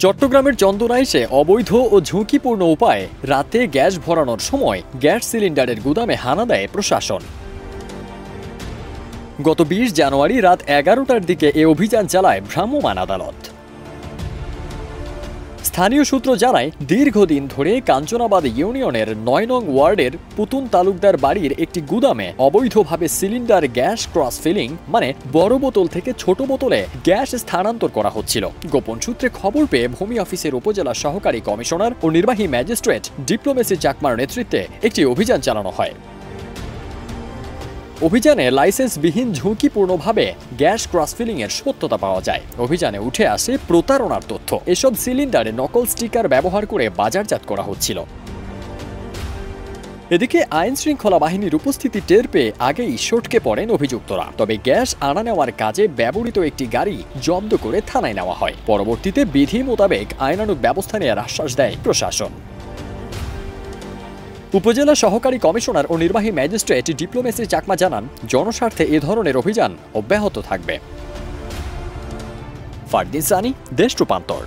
চট্টগ্রামের চন্দনাইশে অবৈধ ও ঝুঁকিপূর্ণ উপায়ে রাতে গ্যাস ভরানোর সময় গ্যাস সিলিন্ডারের গুদামে হানা দেয় প্রশাসন। গত ২০ জানুয়ারি রাত ১১টার দিকে এ অভিযান চালায় ভ্রাম্যমাণ আদালত। স্থানীয় সূত্র জানায়, দীর্ঘদিন ধরে কাঞ্চনাবাদ ইউনিয়নের ৯ নং ওয়ার্ডের পুতুন তালুকদার বাড়ির একটি গুদামে অবৈধভাবে সিলিন্ডার গ্যাস ক্রস ফিলিং মানে বড় বোতল থেকে ছোট বোতলে গ্যাস স্থানান্তর করা হচ্ছিল। গোপন সূত্রে খবর পেয়ে ভূমি অফিসের উপজেলা সহকারী কমিশনার ও নির্বাহী ম্যাজিস্ট্রেট ডিপ্লোমেসি চাকমার নেতৃত্বে একটি অভিযান চালানো হয়। অভিযানে লাইসেন্সবিহীন ঝুঁকিপূর্ণভাবে গ্যাস ক্রস ফিলিং এর সত্যতা পাওয়া যায়। অভিযানে উঠে আসে প্রতারণার তথ্য। এসব সিলিন্ডারে নকল স্টিকার ব্যবহার করে বাজারজাত করা হচ্ছিল। এদিকে আইন শৃঙ্খলা বাহিনীর উপস্থিতি টের পেয়ে আগেই সটকে পড়েন অভিযুক্তরা। তবে গ্যাস আনা নেওয়ার কাজে ব্যবহৃত একটি গাড়ি জব্দ করে থানায় নেওয়া হয়। পরবর্তীতে বিধি মোতাবেক আইনানুগ ব্যবস্থা নেওয়ার আশ্বাস দেয় প্রশাসন। উপজেলা সহকারী কমিশনার ও নির্বাহী ম্যাজিস্ট্রেট ডিপ্লোমেসি চাকমা জানান, জনস্বার্থে এ ধরনের অভিযান অব্যাহত থাকবে। ফারদিন সানি, দেশ রূপান্তর।